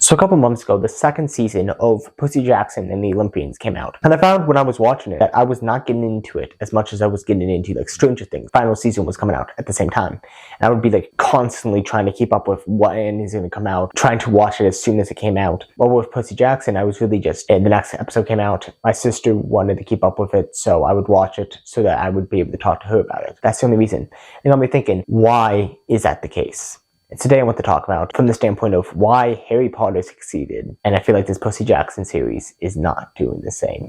So a couple months ago, the second season of Percy Jackson and the Olympians came out. And I found when I was watching it that I was not getting into it as much as I was getting into like Stranger Things. Final season was coming out at the same time. And I would be like constantly trying to keep up with when is going to come out, trying to watch it as soon as it came out. Well, with Percy Jackson, I was really just, the next episode came out, my sister wanted to keep up with it, so I would watch it so that I would be able to talk to her about it. That's the only reason. And I'll be thinking, why is that the case? And today I want to talk about from the standpoint of why Harry Potter succeeded, and I feel like this Percy Jackson series is not doing the same.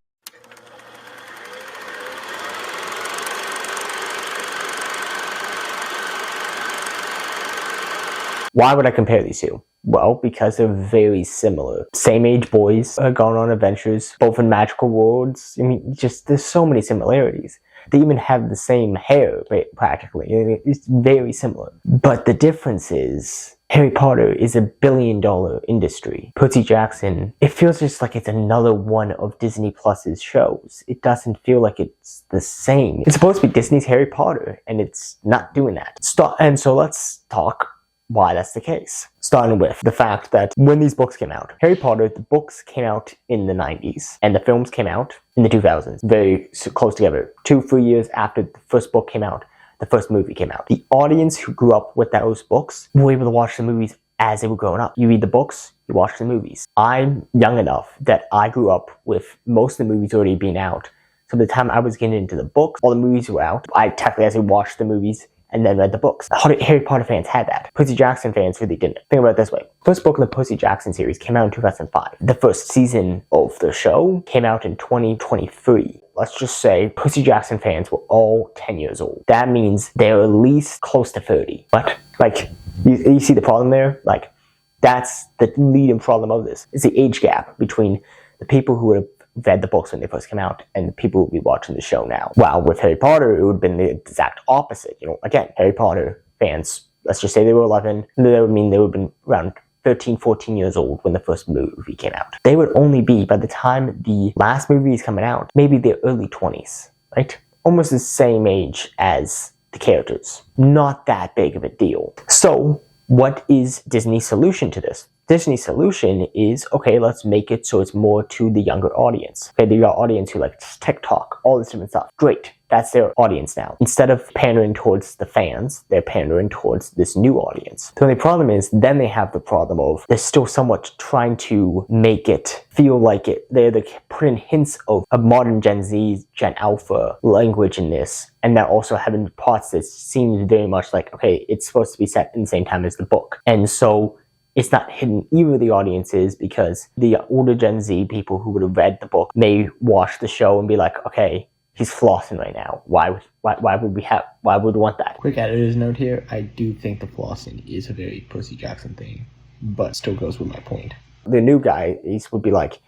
Why would I compare these two? Well, because they're very similar. Same age boys are going on adventures, both in magical worlds. I mean, just there's so many similarities. They even have the same hair, practically. It's very similar. But the difference is, Harry Potter is $1 billion industry. Percy Jackson, it feels just like it's another one of Disney Plus's shows. It doesn't feel like it's the same. It's supposed to be Disney's Harry Potter, and it's not doing that. And so let's talk why that's the case. Starting with the fact that when these books came out, Harry Potter, the books came out in the 90s, and the films came out in the 2000s, very close together. 2-3 years after the first book came out, the first movie came out. The audience who grew up with those books were able to watch the movies as they were growing up. You read the books, you watch the movies. I'm young enough that I grew up with most of the movies already being out. So by the time I was getting into the books, all the movies were out. I technically actually watched the movies and then read the books. Harry Potter fans had that. Percy Jackson fans really didn't. Think about it this way. First book in the Percy Jackson series came out in 2005. The first season of the show came out in 2023. Let's just say Percy Jackson fans were all 10 years old. That means they're at least close to 30. But, like, you see the problem there? Like, that's the leading problem of this. It's the age gap between the people who would have read the books when they first came out and the people who will be watching the show now. While with Harry Potter, it would have been the exact opposite. You know, again, Harry Potter fans, let's just say they were 11, and that would mean they would have been around 13, 14 years old when the first movie came out. They would only be, by the time the last movie is coming out, maybe their early 20s, right? Almost the same age as the characters. Not that big of a deal. So, what is Disney's solution to this? Disney's solution is, okay, let's make it so it's more to the younger audience. Okay, the audience who likes TikTok, all this different stuff. Great, that's their audience now. Instead of pandering towards the fans, they're pandering towards this new audience. The only problem is, then they have the problem of, they're still somewhat trying to make it feel like it. They're putting hints of a modern Gen Z, Gen Alpha language in this, and they're also having parts that seem very much like, okay, it's supposed to be set in the same time as the book. And so, it's not hidden either of the audiences, because the older Gen Z people who would have read the book may watch the show and be like, okay, he's flossing right now. Why would we want that? Quick editor's note here. I do think the flossing is a very Percy Jackson thing, but still goes with my point. The new guys would be like,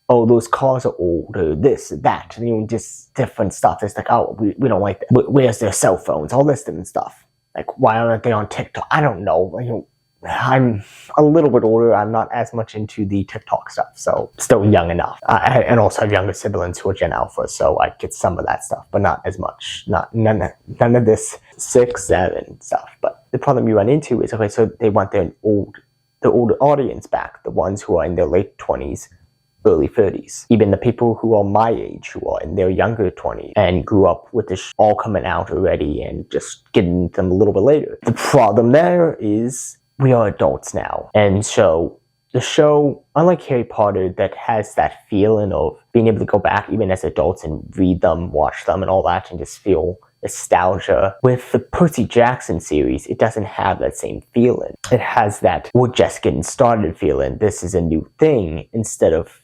oh, those cars are old, or this, that, you know, just different stuff. It's like, oh, we don't like that. Where's their cell phones? All this different stuff. Like, why aren't they on TikTok? I don't know. You know, I'm a little bit older. I'm not as much into the TikTok stuff, so still young enough. And also have younger siblings who are Gen Alpha, so I get some of that stuff, but not as much. None of this 6, 7 stuff. But the problem you run into is, okay, so they want the older audience back, the ones who are in their late 20s, early 30s. Even the people who are my age, who are in their younger 20s and grew up with this all coming out already and just getting them a little bit later. The problem there is, we are adults now, and so the show, unlike Harry Potter, that has that feeling of being able to go back even as adults and read them, watch them, and all that, and just feel nostalgia. With the Percy Jackson series, it doesn't have that same feeling. It has that we're just getting started feeling. This is a new thing, instead of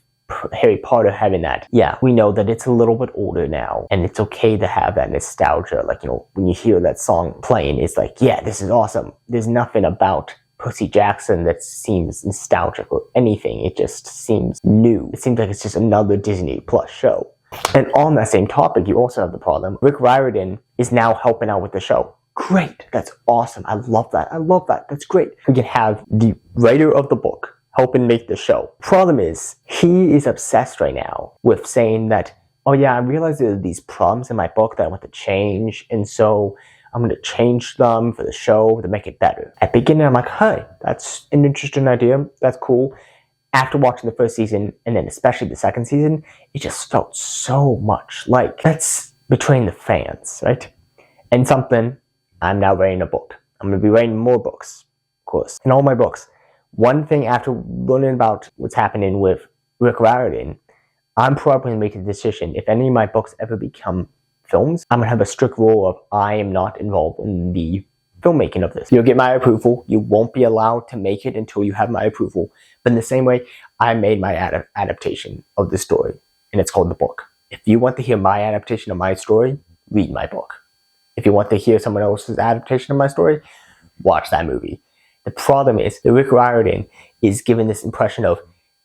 Harry Potter having that, yeah, we know that it's a little bit older now, and it's okay to have that nostalgia. Like, you know, when you hear that song playing, it's like, yeah, this is awesome. There's nothing about Percy Jackson that seems nostalgic or anything. It just seems new. It seems like it's just another Disney Plus show. And on that same topic, you also have the problem. Rick Riordan is now helping out with the show. Great. That's awesome. I love that. That's great. We can have the writer of the book helping make the show. Problem is, he is obsessed right now with saying that, oh yeah, I realize there are these problems in my book that I want to change, and so I'm going to change them for the show to make it better. At the beginning, I'm like, hey, that's an interesting idea. That's cool. after watching the first season, and then especially the second season, it just felt so much like that's betraying the fans, right? And something, I'm now writing a book. I'm going to be writing more books, of course. In all my books, one thing after learning about what's happening with Riordan, I'm probably going to make a decision. If any of my books ever become films, I'm going to have a strict rule of I am not involved in the filmmaking of this. You'll get my approval. You won't be allowed to make it until you have my approval. But in the same way, I made my adaptation of the story, and it's called the book. If you want to hear my adaptation of my story, read my book. If you want to hear someone else's adaptation of my story, watch that movie. The problem is that Riordan is given this impression of,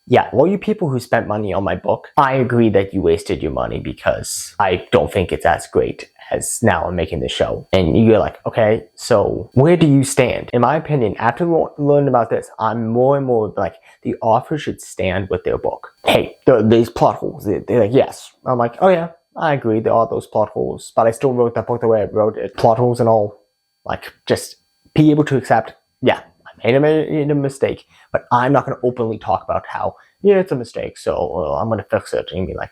yeah, all you people who spent money on my book, I agree that you wasted your money because I don't think it's as great as now I'm making the show. And you're like, okay, so where do you stand? In my opinion, after learning about this, I'm more and more like, the author should stand with their book. Hey, there are these plot holes. They're like, yes. I'm like, oh yeah, I agree, there are those plot holes, but I still wrote that book the way I wrote it. Plot holes and all. Like, just be able to accept, yeah, I made a mistake, but I'm not going to openly talk about how, yeah, it's a mistake, so I'm going to fix it. And be like,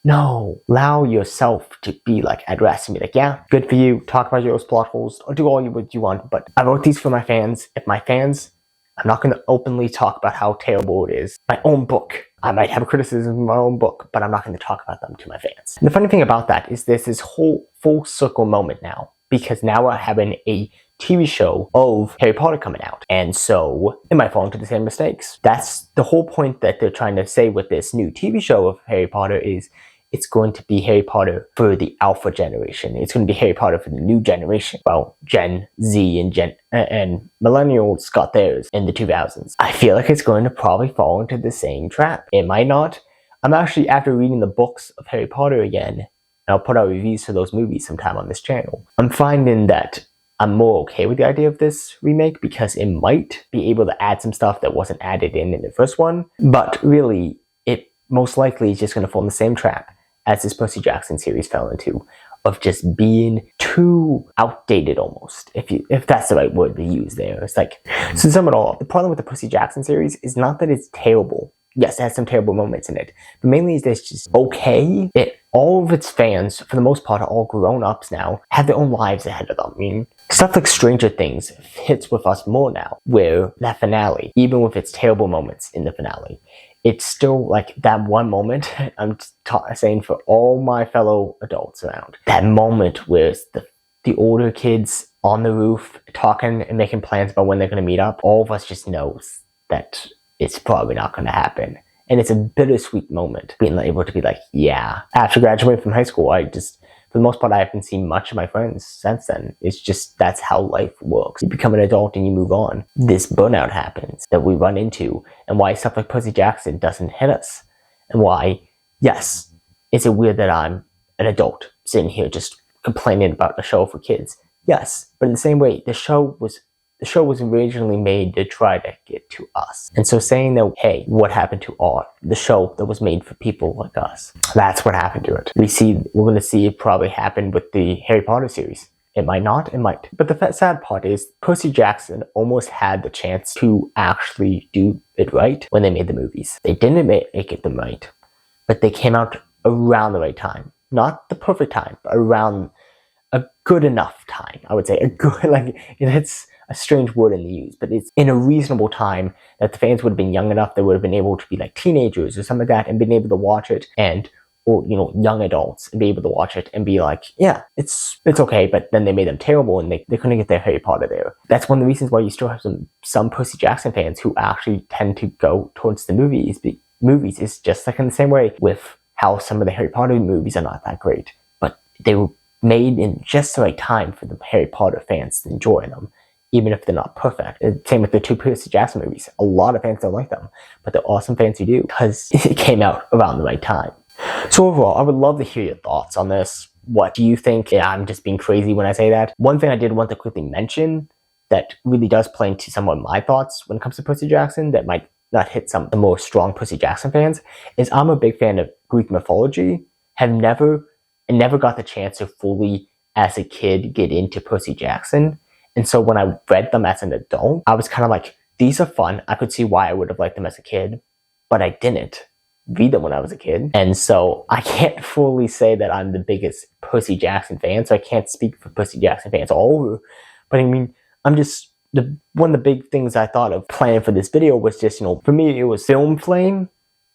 no, allow yourself to be like at rest and be like, yeah, good for you, talk about your plot holes, or do all what you want, but I wrote these for my fans. If my fans, I'm not going to openly talk about how terrible it is. My own book. I might have a criticism of my own book, but I'm not going to talk about them to my fans. And the funny thing about that is there's this whole full circle moment now, because now we're having a TV show of Harry Potter coming out. And so it might fall into the same mistakes. That's the whole point that they're trying to say with this new TV show of Harry Potter is it's going to be Harry Potter for the alpha generation. It's going to be Harry Potter for the new generation. Well, Gen Z and millennials got theirs in the 2000s. I feel like it's going to probably fall into the same trap. It might not. I'm actually, after reading the books of Harry Potter again, and I'll put out reviews for those movies sometime on this channel, I'm finding that I'm more okay with the idea of this remake because it might be able to add some stuff that wasn't added in the first one. But really, it most likely is just going to fall in the same trap as this Percy Jackson series fell into, of just being too outdated almost, if that's the right word to use there. It's like, so to sum it all, the problem with the Percy Jackson series is not that it's terrible. Yes, it has some terrible moments in it, but mainly is that it's just okay. All of its fans, for the most part, are all grown-ups now, have their own lives ahead of them. I mean, stuff like Stranger Things hits with us more now, where that finale, even with its terrible moments in the finale, it's still like that one moment, I'm saying for all my fellow adults around, that moment where the older kids on the roof talking and making plans about when they're going to meet up, all of us just knows that it's probably not going to happen. And it's a bittersweet moment, being able to be like, yeah. After graduating from high school, for the most part, I haven't seen much of my friends since then. It's just, that's how life works. You become an adult and you move on. This burnout happens that we run into, and why stuff like Percy Jackson doesn't hit us. And why, yes, is it weird that I'm an adult sitting here just complaining about a show for kids? Yes, but in the same way, the show was originally made to try to get to us. And so saying that, hey, what happened to the show that was made for people like us? That's what happened to it. We're going to see it probably happen with the Harry Potter series. It might not, it might. But the sad part is, Percy Jackson almost had the chance to actually do it right when they made the movies. They didn't make it them right, but they came out around the right time. Not the perfect time, but around a good enough time, I would say. A good, like, it's a strange word in the use, but it's in a reasonable time that the fans would have been young enough, they would have been able to be like teenagers or something like that and been able to watch it, or young adults, and be able to watch it and be like, yeah, it's okay. But then they made them terrible and they couldn't get their Harry Potter there. That's one of the reasons why you still have some Percy Jackson fans who actually tend to go towards the movies. Movies is just like in the same way with how some of the Harry Potter movies are not that great, but they were made in just the right time for the Harry Potter fans to enjoy them, even if they're not perfect. Same with the two Percy Jackson movies. A lot of fans don't like them, but there are some fans who do, because it came out around the right time. So overall, I would love to hear your thoughts on this. What do you think? Yeah, I'm just being crazy when I say that. One thing I did want to quickly mention that really does play into some of my thoughts when it comes to Percy Jackson that might not hit some of the more strong Percy Jackson fans is I'm a big fan of Greek mythology. Never got the chance to fully, as a kid, get into Percy Jackson. And so when I read them as an adult, I was kind of like, these are fun. I could see why I would have liked them as a kid. but I didn't read them when I was a kid. And so I can't fully say that I'm the biggest Percy Jackson fan, so I can't speak for Percy Jackson fans all over. But I mean, one of the big things I thought of planning for this video was just, for me, it was Film Flame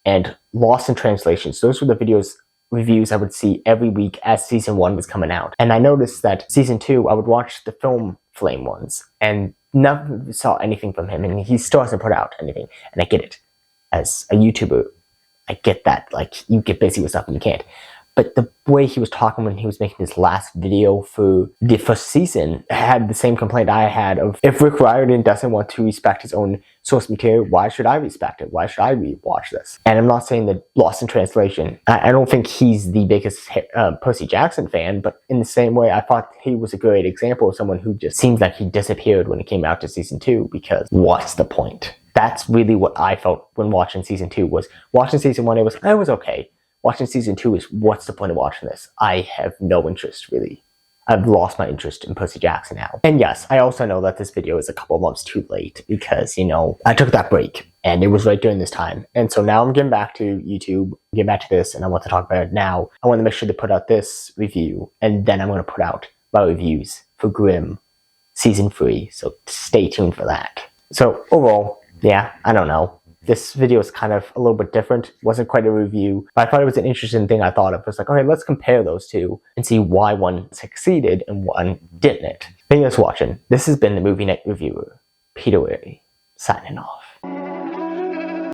and Lost in Translation. So those were the reviews I would see every week as season 1 was coming out. And I noticed that season 2, I would watch the Film Flame ones and never saw anything from him. And he still hasn't put out anything. And I get it. As a YouTuber, I get that. Like, you get busy with stuff and you can't. But the way he was talking when he was making his last video for the first season had the same complaint I had of, if Rick Riordan doesn't want to respect his own source material, why should I respect it? Why should I rewatch this? And I'm not saying that Lost in Translation, I don't think he's the biggest Percy Jackson fan, but in the same way, I thought he was a great example of someone who just seems like he disappeared when it came out to season 2, because what's the point? That's really what I felt when watching season 2 was. Watching season 1, I was okay. Watching season 2 is, what's the point of watching this? I have no interest, really. I've lost my interest in Percy Jackson now. And yes, I also know that this video is a couple months too late because, I took that break and it was right during this time. And so now I'm getting back to YouTube, getting back to this, and I want to talk about it now. I want to make sure to put out this review, and then I'm going to put out my reviews for Grimm season 3. So stay tuned for that. So overall, yeah, I don't know. This video is kind of a little bit different. It wasn't quite a review, but I thought it was an interesting thing I thought of. It was like, okay, let's compare those two and see why one succeeded and one didn't. Thank you guys for watching. This has been the Movie Night Reviewer, Peter Wary, signing off.